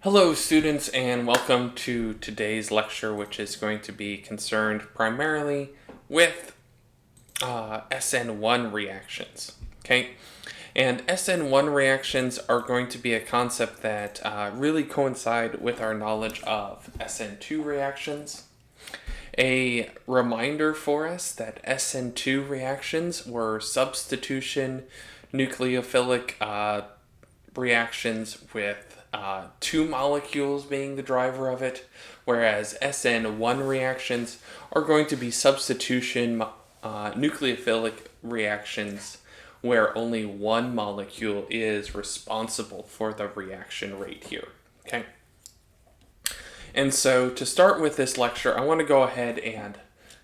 Hello students and welcome to today's lecture, which is going to be concerned primarily with SN1 reactions. Okay, and SN1 reactions are going to be a concept that really coincide with our knowledge of SN2 reactions. A reminder for us that SN2 reactions were substitution nucleophilic reactions with two molecules being the driver of it, whereas SN1 reactions are going to be substitution nucleophilic reactions where only one molecule is responsible for the reaction rate here. Okay. And so to start with this lecture, I want to go ahead and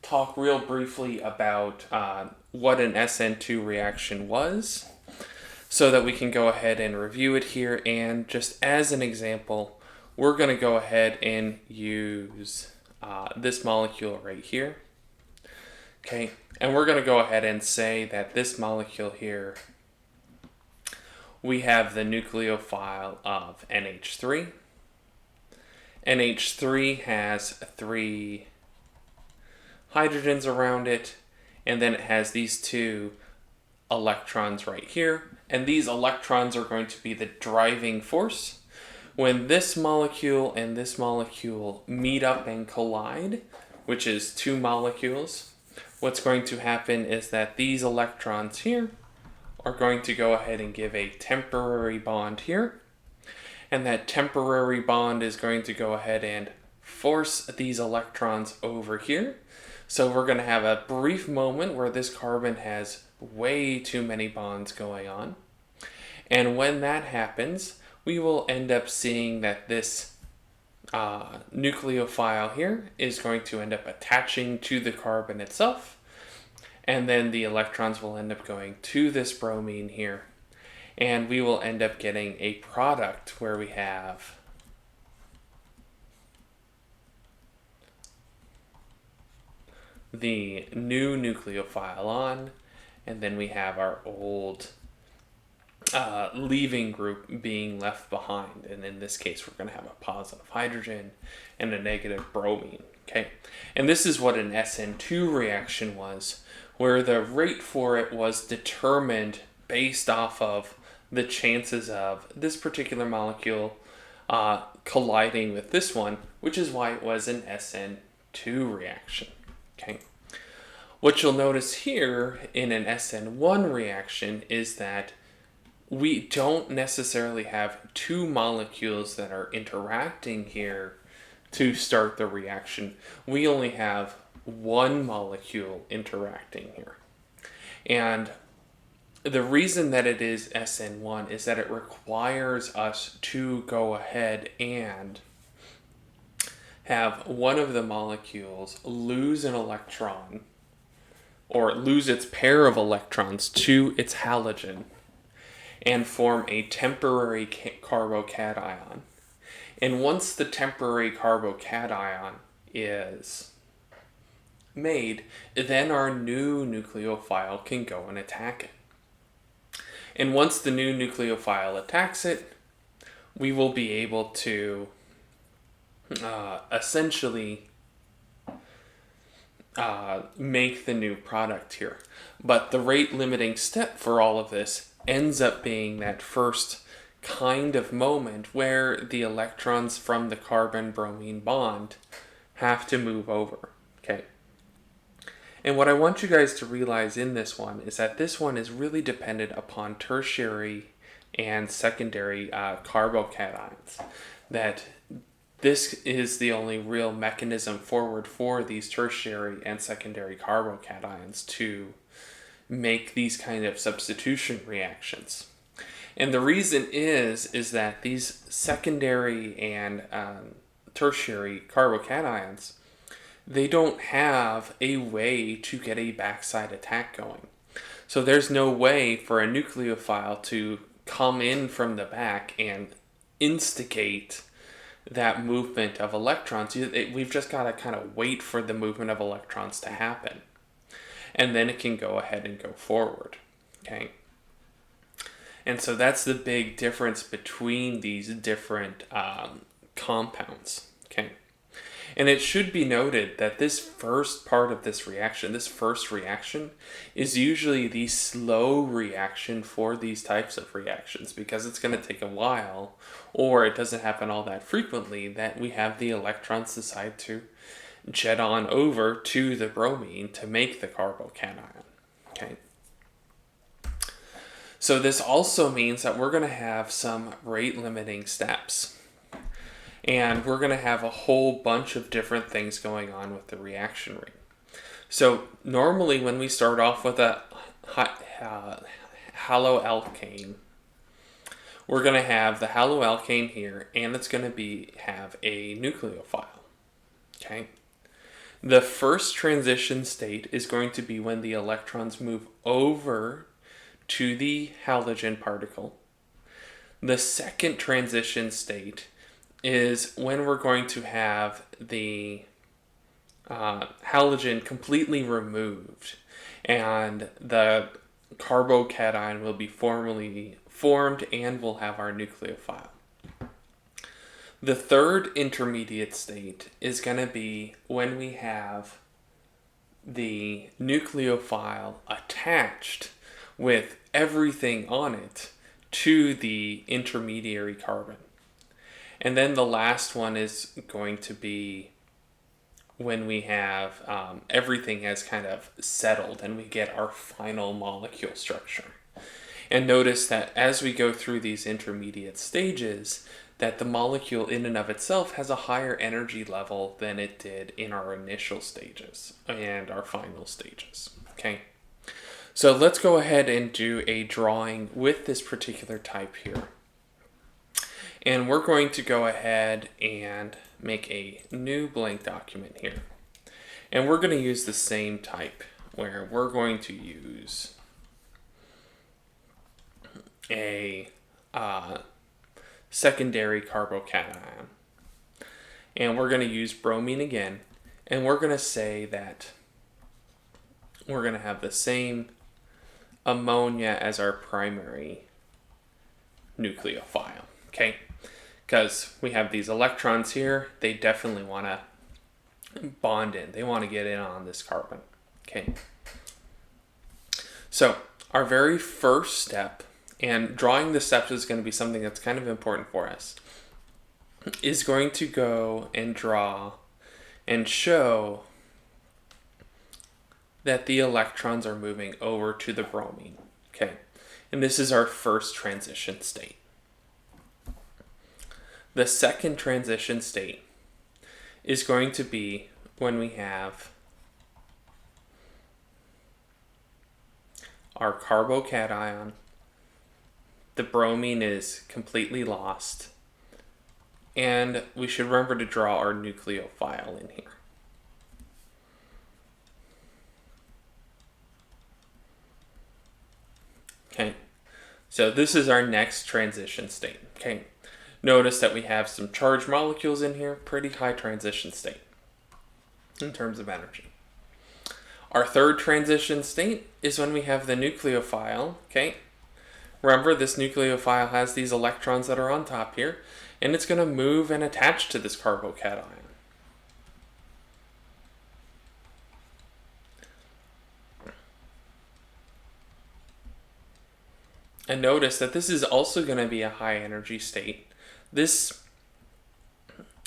talk real briefly about what an SN2 reaction was, so that we can go ahead and review it here. And just as an example, we're going to go ahead and use this molecule right here. Okay, and we're going to go ahead and say that this molecule here, we have the nucleophile of Nh3. Nh3 has 3 hydrogens around it, and then it has these 2 electrons right here, and these electrons are going to be the driving force. When this molecule and this molecule meet up and collide, which is 2 molecules, what's going to happen is that these electrons here are going to go ahead and give a temporary bond here, and that temporary bond is going to go ahead and force these electrons over here. So we're going to have a brief moment where this carbon has way too many bonds going on. And when that happens, we will end up seeing that this nucleophile here is going to end up attaching to the carbon itself. And then the electrons will end up going to this bromine here. And we will end up getting a product where we have the new nucleophile on, and then we have our old leaving group being left behind. And in this case, we're going to have a positive hydrogen and a negative bromine. Okay, and this is what an SN2 reaction was, where the rate for it was determined based off of the chances of this particular molecule colliding with this one, which is why it was an SN2 reaction. Okay. What you'll notice here in an SN1 reaction is that we don't necessarily have 2 molecules that are interacting here to start the reaction. We only have 1 molecule interacting here. And the reason that it is SN1 is that it requires us to go ahead and have one of the molecules lose an electron, or lose its pair of electrons to its halogen, and form a temporary carbocation. And once the temporary carbocation is made, then our new nucleophile can go and attack it. And once the new nucleophile attacks it, we will be able to essentially make the new product here. But the rate limiting step for all of this ends up being that first kind of moment where the electrons from the carbon-bromine bond have to move over. Okay. And what I want you guys to realize in this one is that this one is really dependent upon tertiary and secondary carbocations. That this is the only real mechanism forward for these tertiary and secondary carbocations to make these kind of substitution reactions. And the reason is that these secondary and tertiary carbocations, they don't have a way to get a backside attack going. So there's no way for a nucleophile to come in from the back and instigate that movement of electrons. We've just got to kind of wait for the movement of electrons to happen, and then it can go ahead and go forward. Okay. And so that's the big difference between these different compounds. Okay. And it should be noted that this first part of this reaction, this first reaction, is usually the slow reaction for these types of reactions because it's going to take a while, or it doesn't happen all that frequently, that we have the electrons decide to jet on over to the bromine to make the carbocation. Okay. So this also means that we're going to have some rate limiting steps. And we're going to have a whole bunch of different things going on with the reaction rate. So normally when we start off with a haloalkane, we're going to have the haloalkane here, and it's going to have a nucleophile. Okay. The first transition state is going to be when the electrons move over to the halogen particle. The second transition state is when we're going to have the halogen completely removed and the carbocation will be formally formed and we'll have our nucleophile. The third intermediate state is going to be when we have the nucleophile attached with everything on it to the intermediary carbon. And then the last one is going to be when we have everything has kind of settled and we get our final molecule structure. And notice that as we go through these intermediate stages, that the molecule in and of itself has a higher energy level than it did in our initial stages and our final stages. Okay. So let's go ahead and do a drawing with this particular type here. And we're going to go ahead and make a new blank document here. And we're going to use the same type where we're going to use a secondary carbocation. And we're going to use bromine again. And we're going to say that we're going to have the same ammonia as our primary nucleophile. Okay, because we have these electrons here, they definitely want to bond in. They want to get in on this carbon. Okay, so our very first step, and drawing the steps is going to be something that's kind of important for us, is going to go and draw and show that the electrons are moving over to the bromine. Okay, and this is our first transition state. The second transition state is going to be when we have our carbocation, the bromine is completely lost, and we should remember to draw our nucleophile in here. Okay, so this is our next transition state. Okay, notice that we have some charged molecules in here, pretty high transition state in terms of energy. Our third transition state is when we have the nucleophile. Okay, remember this nucleophile has these electrons that are on top here, and it's going to move and attach to this carbocation. And notice that this is also going to be a high energy state. This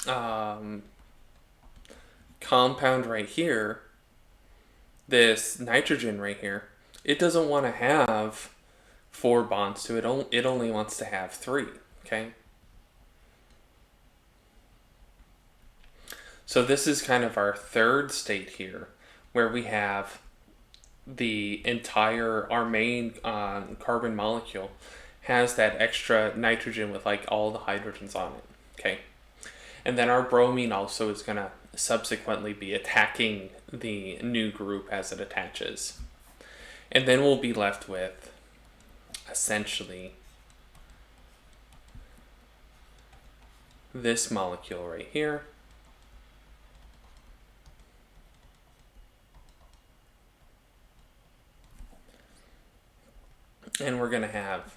compound right here, this nitrogen right here, it doesn't want to have 4 bonds to it. It only wants to have 3. Okay. So this is kind of our third state here, where we have our main carbon molecule has that extra nitrogen with like all the hydrogens on it. Okay, and then our bromine also is going to subsequently be attacking the new group as it attaches, and then we'll be left with essentially this molecule right here. And we're going to have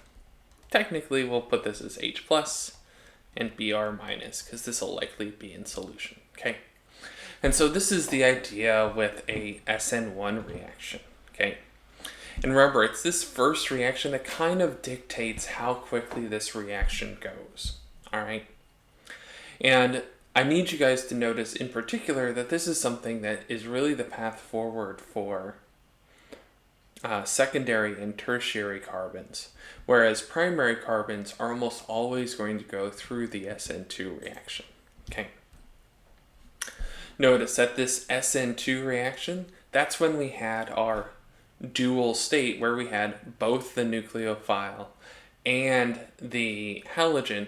technically we'll put this as H plus and Br minus because this will likely be in solution, okay? And so this is the idea with a SN1 reaction, okay? And remember, it's this first reaction that kind of dictates how quickly this reaction goes, all right? And I need you guys to notice in particular that this is something that is really the path forward for secondary and tertiary carbons, whereas primary carbons are almost always going to go through the SN2 reaction, okay? Notice that this SN2 reaction, that's when we had our dual state where we had both the nucleophile and the halogen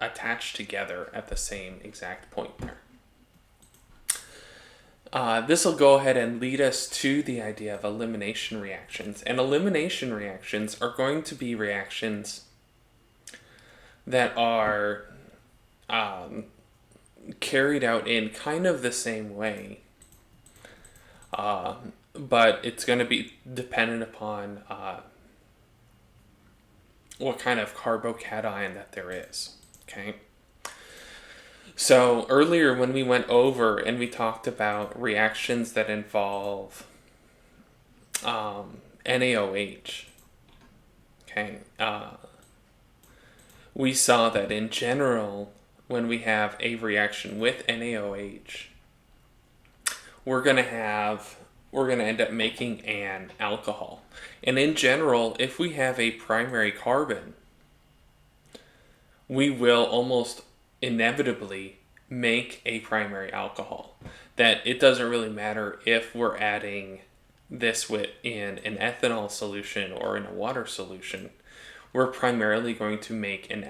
attached together at the same exact point there. This will go ahead and lead us to the idea of elimination reactions. And elimination reactions are going to be reactions that are carried out in kind of the same way, but it's going to be dependent upon what kind of carbocation that there is, okay? So earlier when we went over and we talked about reactions that involve NaOH, okay, we saw that in general, when we have a reaction with NaOH, we're going to end up making an alcohol. And in general, if we have a primary carbon, we will almost inevitably make a primary alcohol. That it doesn't really matter if we're adding this in an ethanol solution or in a water solution. We're primarily going to make we're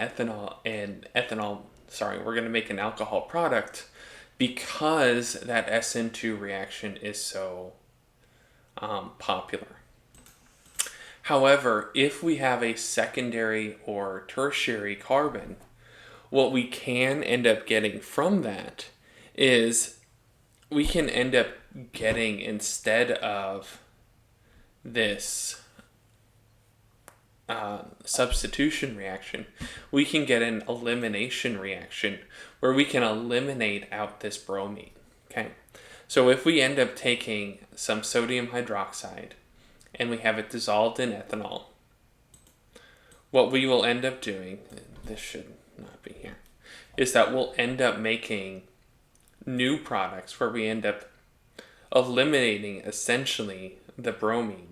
going to make an alcohol product because that SN2 reaction is so popular. However, if we have a secondary or tertiary carbon, what we can end up getting from that is we can end up getting, instead of this substitution reaction, we can get an elimination reaction where we can eliminate out this bromine, okay? So if we end up taking some sodium hydroxide and we have it dissolved in ethanol, what we will end up doing, this should not be here, is that we'll end up making new products where we end up eliminating essentially the bromine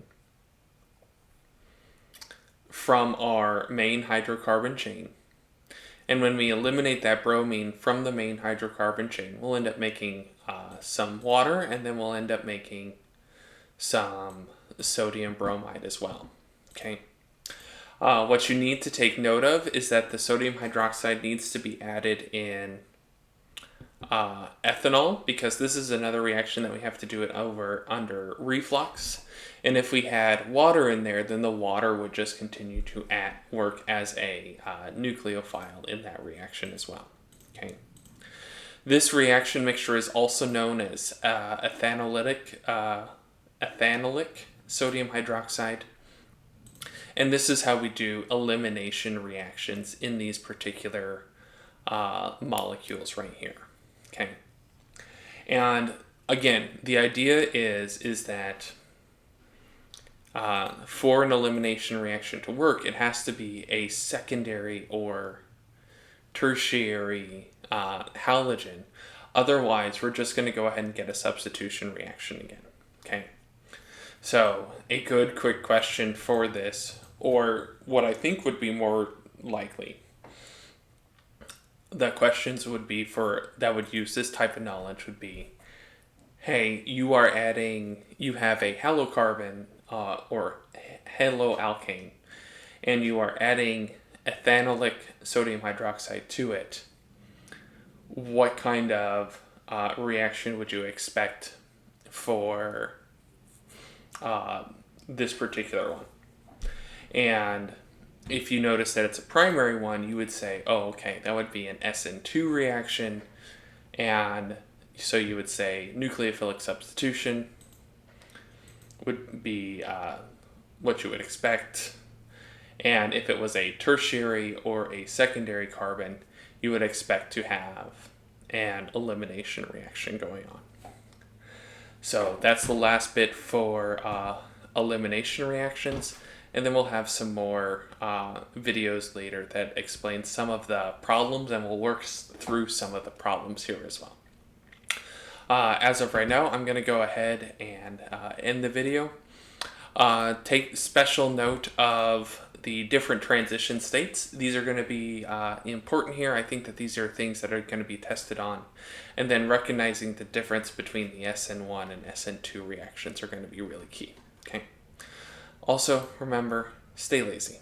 from our main hydrocarbon chain. And when we eliminate that bromine from the main hydrocarbon chain, we'll end up making some water, and then we'll end up making some sodium bromide as well, okay? What you need to take note of is that the sodium hydroxide needs to be added in ethanol, because this is another reaction that we have to do it under reflux. And if we had water in there, then the water would just continue to work as a nucleophile in that reaction as well, okay? This reaction mixture is also known as ethanolic sodium hydroxide. And this is how we do elimination reactions in these particular molecules right here, okay? And again, the idea is that for an elimination reaction to work, it has to be a secondary or tertiary halogen. Otherwise, we're just going to go ahead and get a substitution reaction again, okay? So a good quick question for this, or what I think would be more likely, the questions would be that would use this type of knowledge would be, hey, you have a halocarbon or haloalkane, and you are adding ethanolic sodium hydroxide to it. What kind of reaction would you expect for this particular one? And if you notice that it's a primary one, you would say, oh, okay, that would be an SN2 reaction. And so you would say nucleophilic substitution would be what you would expect. And if it was a tertiary or a secondary carbon, you would expect to have an elimination reaction going on. So that's the last bit for elimination reactions. And then we'll have some more videos later that explain some of the problems, and we'll work through some of the problems here as well. As of right now, I'm going to go ahead and end the video. Take special note of the different transition states. These are going to be important here. I think that these are things that are going to be tested on. And then recognizing the difference between the SN1 and SN2 reactions are going to be really key. Okay. Also, remember, stay lazy.